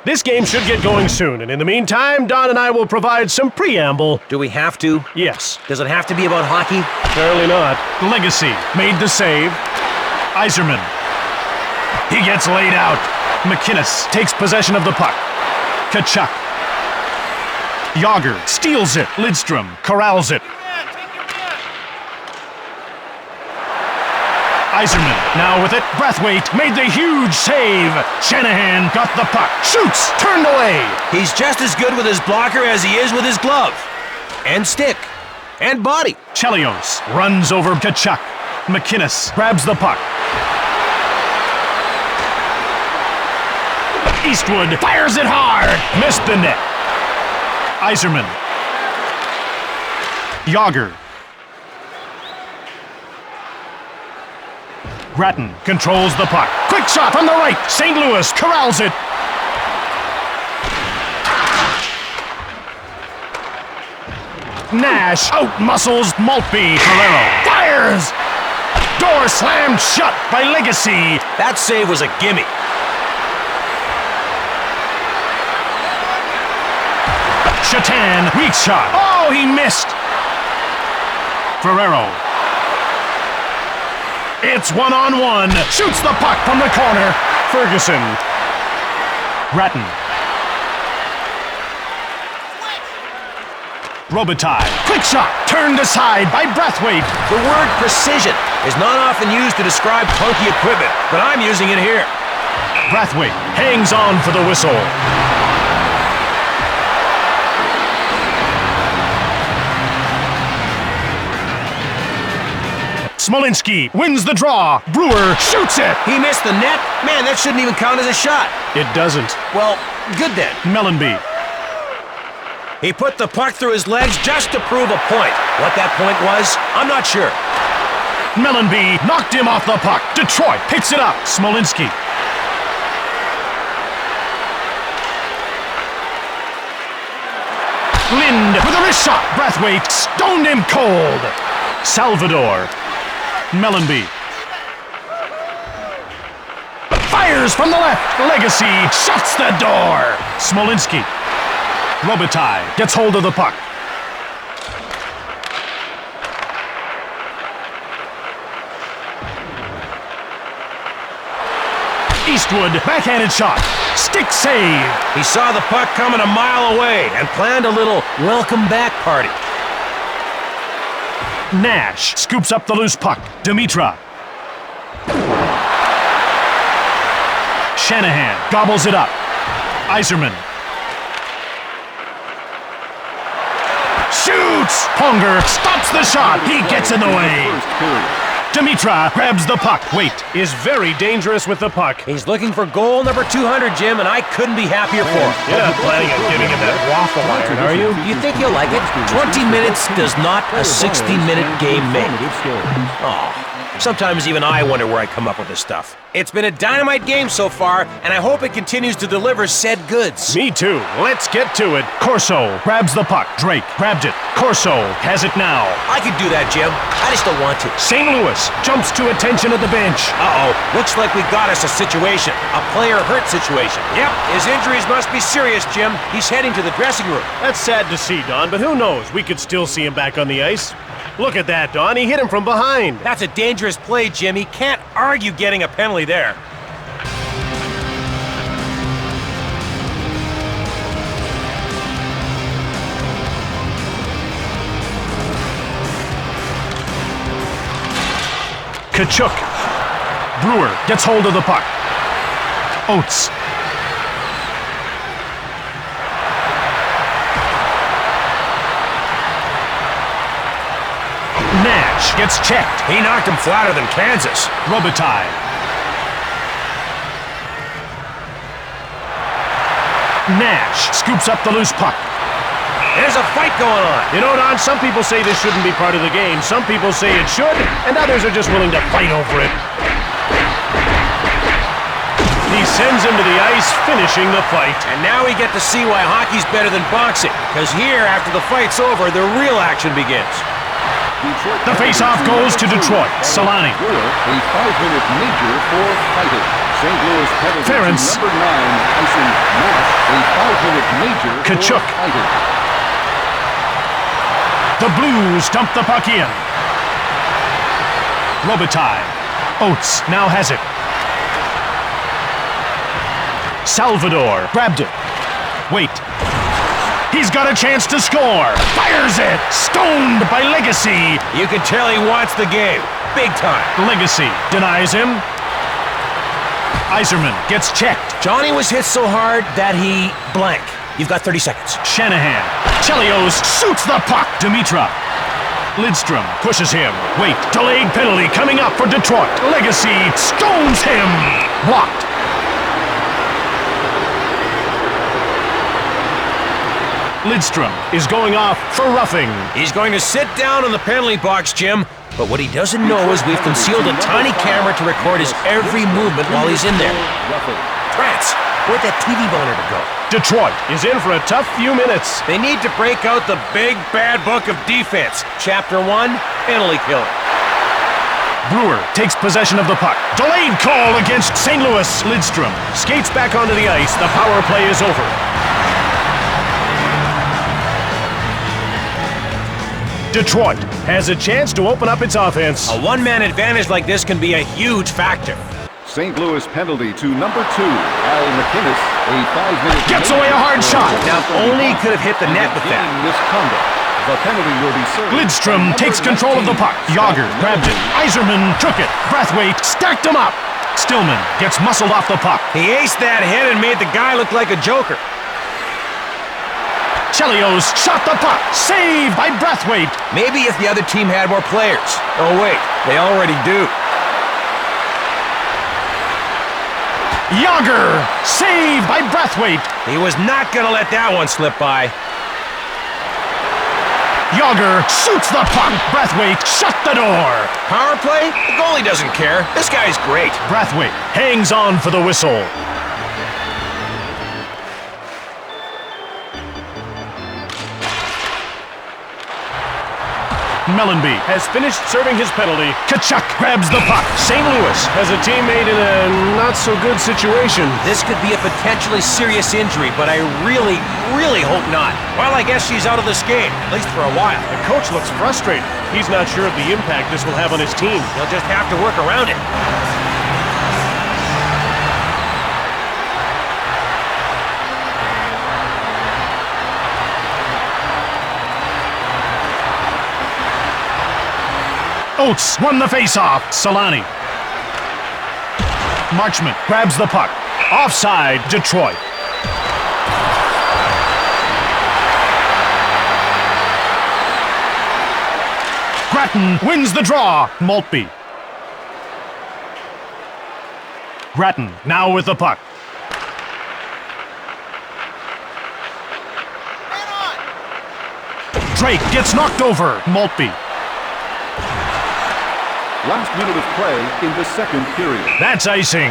This game should get going soon, and in the meantime, Don and I will provide some preamble. Do we have to? Yes. Does it have to be about hockey? Apparently not. Legacy made the save. Yzerman. He gets laid out. McInnes takes possession of the puck. Tkachuk. Yager steals it. Lidstrom corrals it. Yzerman now with it. Brathwaite made the huge save. Shanahan got the puck. Shoots. Turned away. He's just as good with his blocker as he is with his glove. And stick. And body. Chelios runs over Tkachuk. McInnes grabs the puck. Eastwood fires it hard. Missed the net. Yzerman. Yager. Grattan controls the puck. Quick shot from the right. St. Louis corrals it. Nash out-muscles Maltby. Ferrero fires. Door slammed shut by Legacy. That save was a gimme. Shatan, weak shot. Oh, he missed. Ferrero. It's one-on-one. Shoots the puck from the corner. Ferguson. Grattan. Robitaille. Quick shot. Turned aside by Brathwaite. The word precision is not often used to describe clunky equipment, but I'm using it here. Brathwaite hangs on for the whistle. Smolinski wins the draw. Brewer shoots it. He missed the net? Man, that shouldn't even count as a shot. It doesn't. Well, good then. Mellenby. He put the puck through his legs just to prove a point. What that point was, I'm not sure. Mellenby knocked him off the puck. Detroit picks it up. Smolinski. Lind with a wrist shot. Brathwaite stoned him cold. Salvador. Mellenby. Fires from the left. Legacy shuts the door. Smolinski. Robitaille gets hold of the puck. Eastwood, backhanded shot. Stick save. He saw the puck coming a mile away and planned a little welcome back party. Nash scoops up the loose puck. Dimitra. Shanahan gobbles it up. Yzerman. Shoots! Ponger stops the shot. He gets in the way. Dimitra grabs the puck. Wait, is very dangerous with the puck. He's looking for goal number 200, Jim, and I couldn't be happier for him. You're not planning on giving him that waffle iron, are you? You think he'll like it? 20 minutes does not a 60-minute game make. Oh, sometimes even I wonder where I come up with this stuff. It's been a dynamite game so far, and I hope it continues to deliver said goods. Me too. Let's get to it. Corso grabs the puck. Drake grabbed it. Corso has it now. I could do that, Jim. I just don't want to. St. Louis jumps to attention at the bench. Uh-oh. Looks like we got us a situation. A player hurt situation. Yep. His injuries must be serious, Jim. He's heading to the dressing room. That's sad to see, Don, but who knows? We could still see him back on the ice. Look at that, Don. He hit him from behind. That's a dangerous play, Jim. He can't argue getting a penalty there. Tkachuk. Brewer gets hold of the puck. Oates. Nash gets checked. He knocked him flatter than Kansas. Robitaille. Nash scoops up the loose puck. There's a fight going on. You know, Don, some people say this shouldn't be part of the game. Some people say it should, and others are just willing to fight over it. He sends him to the ice, finishing the fight. And now we get to see why hockey's better than boxing. Because here, after the fight's over, the real action begins. The face-off goes to Detroit. Solani. A 5-minute major for fighting. St. Louis penalty Feierst. to number 9, icing Nash, a 5-minute major Kachuk. for fighting. The Blues dump the puck in. Robitaille. Oates now has it. Salvador grabbed it. Wait. He's got a chance to score. Fires it. Stoned by Legacy. You can tell he wants the game. Big time. Legacy denies him. Iserman gets checked. Johnny was hit so hard that he blank. You've got 30 seconds. Shanahan. Chelios shoots the puck. Dimitra. Lidstrom pushes him. Wait. Delayed penalty coming up for Detroit. Legacy stones him. Blocked. Lidstrom is going off for roughing. He's going to sit down in the penalty box, Jim. But what he doesn't know is we've concealed a tiny camera to record his every movement while he's in there. Rats, where'd that TV monitor go? Detroit is in for a tough few minutes. They need to break out the big bad book of defense. Chapter 1, penalty killer. Brewer takes possession of the puck. Delayed call against St. Louis. Lidstrom skates back onto the ice. The power play is over. Detroit has a chance to open up its offense. A one-man advantage like this can be a huge factor. St. Louis penalty to number 2, Al McInnes, a 5-minute Gets away a hard shot. Now, only he could have hit the net with that. Misconduct. The penalty will be served. Lidstrom takes control of the puck. Yager grabbed it. Iserman took it. Brathwaite stacked him up. Stillman gets muscled off the puck. He aced that hit and made the guy look like a joker. Chelios shot the puck. Saved by Brathwaite. Maybe if the other team had more players. Oh wait, they already do. Yager saved by Brathwaite. He was not gonna let that one slip by. Yager shoots the puck. Brathwaite shut the door. Power play? The goalie doesn't care. This guy's great. Brathwaite hangs on for the whistle. Mellenby has finished serving his penalty. Kachuk grabs the puck. St. Louis has a teammate in a not-so-good situation. This could be a potentially serious injury, but I really, really hope not. Well, I guess she's out of this game, at least for a while. The coach looks frustrated. He's not sure of the impact this will have on his team. He'll just have to work around it. Oates won the faceoff. Solani. Marchment grabs the puck. Offside, Detroit. Grattan wins the draw. Maltby. Grattan now with the puck. Drake gets knocked over. Maltby. Last minute of play in the second period. That's icing.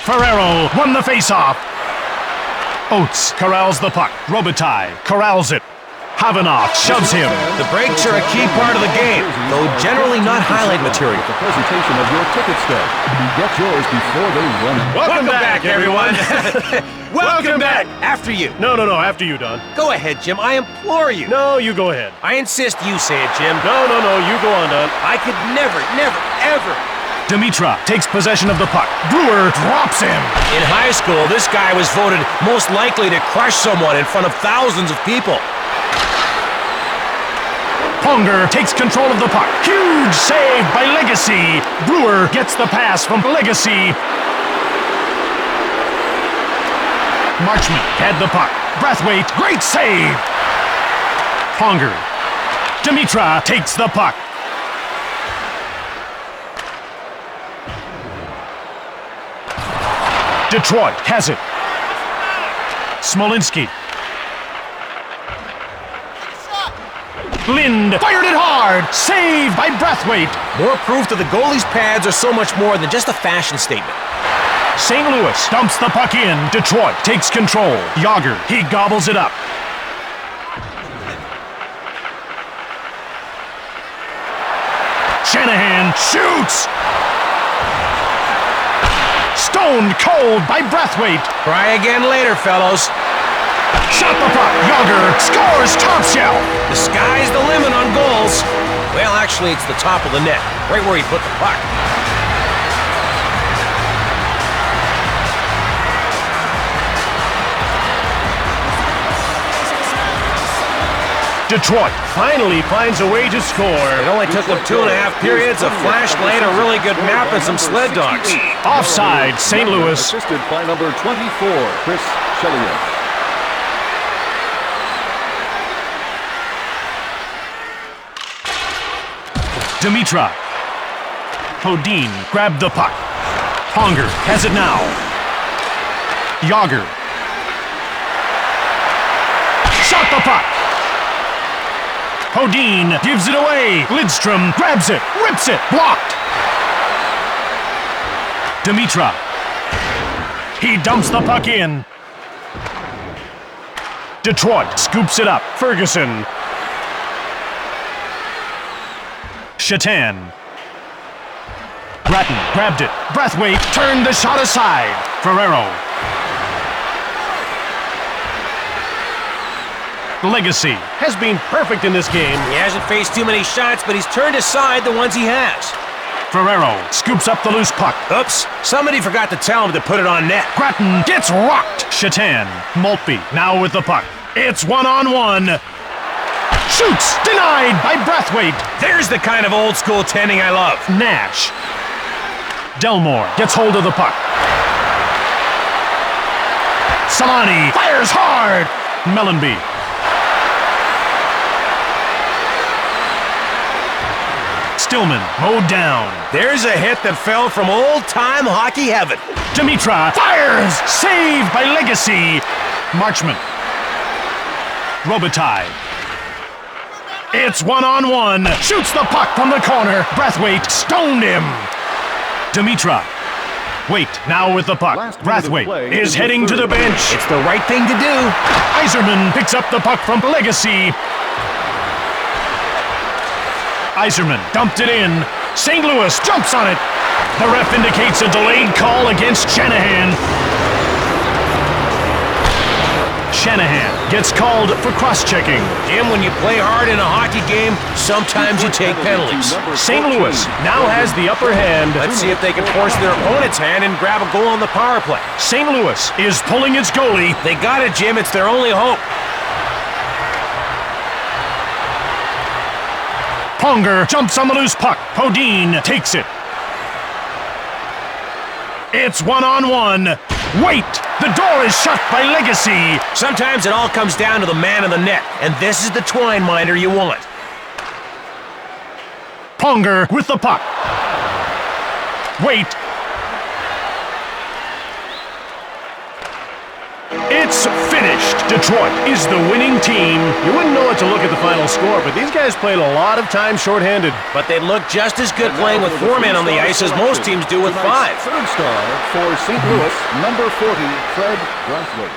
Ferrero won the faceoff. Oates corrals the puck. Robitaille corrals it. Havanoff shoves him. The breaks are a key part of the game, though generally not highlight material. The presentation of your ticket stub. Get yours before they run out. Welcome back, everyone. Welcome back. After you. No, after you, Don. Go ahead, Jim. I implore you. No, you go ahead. I insist you say it, Jim. No, you go on, Don. I could never, ever. Dimitra takes possession of the puck. Brewer drops him. In high school, this guy was voted most likely to crush someone in front of thousands of people. Ponger takes control of the puck. Huge save by Legacy. Brewer gets the pass from Legacy. Marchment had the puck. Brathwaite, great save. Ponger. Dimitra takes the puck. Detroit has it. Smolinski. Lind fired it hard. Saved by Brathwaite. More proof that the goalie's pads are so much more than just a fashion statement. St. Louis dumps the puck in. Detroit takes control. Yager, he gobbles it up. Shanahan shoots! Stoned cold by Brathwaite. Try again later, fellows. Shot the puck. Yager scores top shelf. The sky's the limit on goals. Well, actually, it's the top of the net, right where he put the puck. Detroit finally finds a way to score. It only took them 2.5 periods, a flashlight, a really good map, and some sled dogs. Offside, St. Louis. Assisted by number 24, Chris Chelios. Dimitra. Hodin grabbed the puck. Ponger has it now. Yager. Shot the puck. Hodin gives it away. Lidstrom grabs it, rips it, blocked. Dimitra. He dumps the puck in. Detroit scoops it up. Ferguson. Shatan. Grattan grabbed it. Brathwaite turned the shot aside. Ferrero. Legacy has been perfect in this game. He hasn't faced too many shots, but he's turned aside the ones he has. Ferrero scoops up the loose puck. Oops, somebody forgot to tell him to put it on net. Grattan gets rocked. Shatan. Maltby now with the puck. It's one-on-one. Shoots! Denied by Brathwaite. There's the kind of old-school tending I love. Nash. Delmore gets hold of the puck. Salani fires hard. Mellenby. Stillman mowed down. There's a hit that fell from old-time hockey heaven. Dimitra fires! Saved by Legacy. Marchman. Robitaille. It's one-on-one. Shoots the puck from the corner. Brathwaite stoned him. Dimitra. Wait, now with the puck. Brathwaite is heading to the bench. It's the right thing to do. Yzerman picks up the puck from Legacy. Yzerman dumped it in. St. Louis jumps on it. The ref indicates a delayed call against Shanahan. Shanahan gets called for cross-checking. Jim, when you play hard in a hockey game, sometimes you take penalties. St. Louis now has the upper hand. Let's see if they can force their opponent's hand and grab a goal on the power play. St. Louis is pulling its goalie. They got it, Jim. It's their only hope. Ponger jumps on the loose puck. Hodin takes it. It's one-on-one. Wait! The door is shut by Legacy. Sometimes it all comes down to the man in the net, and this is the twine minder you want. Ponger with the puck. Wait. It's finished. Detroit is the winning team. You wouldn't know it to look at the final score, but these guys played a lot of time shorthanded. But they'd look just as good playing with 4 men on the ice as most teams do with 5. Third star for St. Louis, number 40, Fred Brathwaite.